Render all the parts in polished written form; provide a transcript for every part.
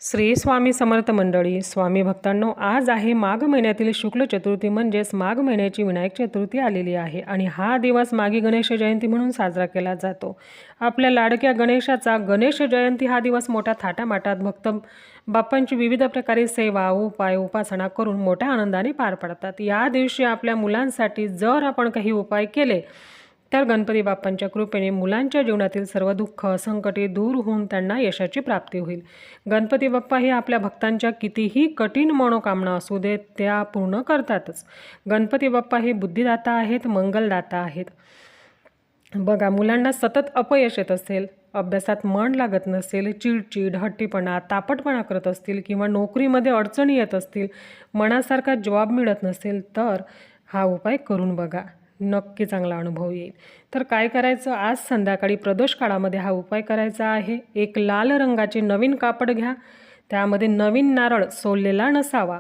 श्री स्वामी समर्थ मंडळी, स्वामी भक्तांनो, आज आहे माघ महिन्यातील शुक्ल चतुर्थी म्हणजेच माघ महिन्याची विनायक चतुर्थी आलेली आहे आणि हा दिवस माघी गणेश जयंती म्हणून साजरा केला जातो। आपल्या लाडक्या गणेशाचा गणेश जयंती हा दिवस मोठ्या थाटामाटात भक्त बाप्पांची विविध प्रकारे सेवा उपाय उपासना करून मोठ्या आनंदाने पार पडतात। या दिवशी आपल्या मुलांसाठी जर आपण काही उपाय केले तर गणपती बाप्पांच्या कृपेने मुलांच्या जीवनातील सर्व दुःख संकटे दूर होऊन त्यांना यशाची प्राप्ती होईल। गणपती बाप्पा हे आपल्या भक्तांच्या कितीही कठीण मनोकामना असू देत त्या पूर्ण करतातच। गणपती बाप्पा हे बुद्धिदाता आहेत, मंगलदाता आहेत। बघा, मुलांना सतत अपयश येत असेल, अभ्यासात मन लागत नसेल, चिडचिड हट्टीपणा तापटपणा करत असतील किंवा नोकरीमध्ये अडचणी येत असतील, मनासारखा जॉब मिळत नसेल तर हा उपाय करून बघा, नक्की चांगला अनुभव येईल। तर काय करायचं, आज संध्याकाळी प्रदोष काळामध्ये हा उपाय करायचा आहे। एक लाल रंगाचे नवीन कापड घ्या, त्यामध्ये नवीन नारळ सोललेला नसावा,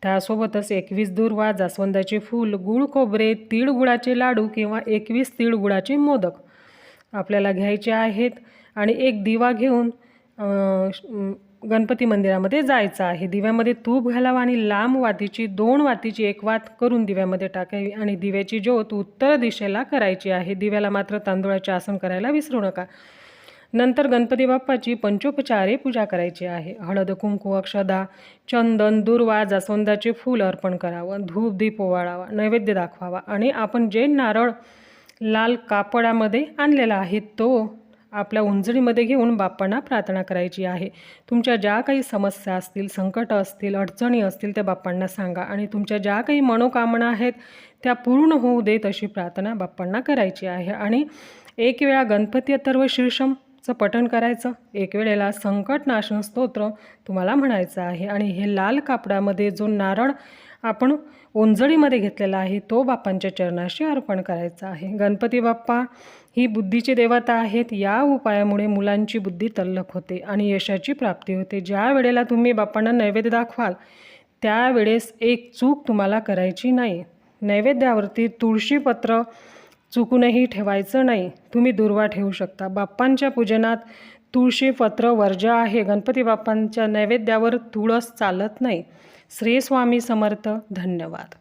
त्यासोबतच 21 दूर्वा, जास्वंदाचे फूल, गूळ खोबरे, तीळ गुळाचे लाडू किंवा 21 तीळ गुळाचे मोदक आपल्याला घ्यायचे आहेत आणि एक दिवा घेऊन गणपती मंदिरामध्ये जायचं आहे। दिव्यामध्ये तूप घालावं आणि लांब वातीची 2 वातीची एक वात करून दिव्यामध्ये टाकावी आणि दिव्याची ज्योत उत्तर दिशेला करायची आहे। दिव्याला मात्र तांदूळाचे आसन करायला विसरू नका। नंतर गणपती बाप्पाची पंचोपचारे पूजा करायची आहे। हळद कुंकू अक्षदा चंदन दूर्वा जास्वंदाचे फूल अर्पण करावं, धूप दीप ओवाळावा, नैवेद्य दाखवावा आणि आपण जे नारळ लाल कापडामध्ये आणलेला आहे तो आपल्या उंजळीमध्ये घेऊन बाप्पांना प्रार्थना करायची आहे। तुमच्या ज्या काही समस्या असतील, संकट असतील, अडचणी असतील त्या बाप्पांना सांगा आणि तुमच्या ज्या काही मनोकामना आहेत त्या पूर्ण होऊ देत अशी प्रार्थना बाप्पांना करायची आहे। आणि एक वेळा गणपती अथर्व शीर्षमचं पठण करायचं, एक वेळेला संकटनाशन स्तोत्र तुम्हाला म्हणायचं आहे आणि हे लाल कापडामध्ये जो नारळ आपण ओंजळीमध्ये घेतलेला आहे तो बाप्पांच्या चरणाशी अर्पण करायचा आहे। गणपती बाप्पा ही बुद्धीची देवता आहेत। या उपायामुळे मुलांची बुद्धी तल्लख होते आणि यशाची प्राप्ती होते। ज्या वेळेला तुम्ही बाप्पांना नैवेद्य दाखवाल त्यावेळेस एक चूक तुम्हाला करायची नाही। नैवेद्यावरती तुळशीपत्र चुकूनही ठेवायचं नाही, तुम्ही दुर्वा ठेवू शकता। बाप्पांच्या पूजनात तुळशीपत्र वर्ज्य आहे। गणपती बाप्पांच्या नैवेद्यावर तुळस चालत नाही। श्री स्वामी समर्थ। धन्यवाद।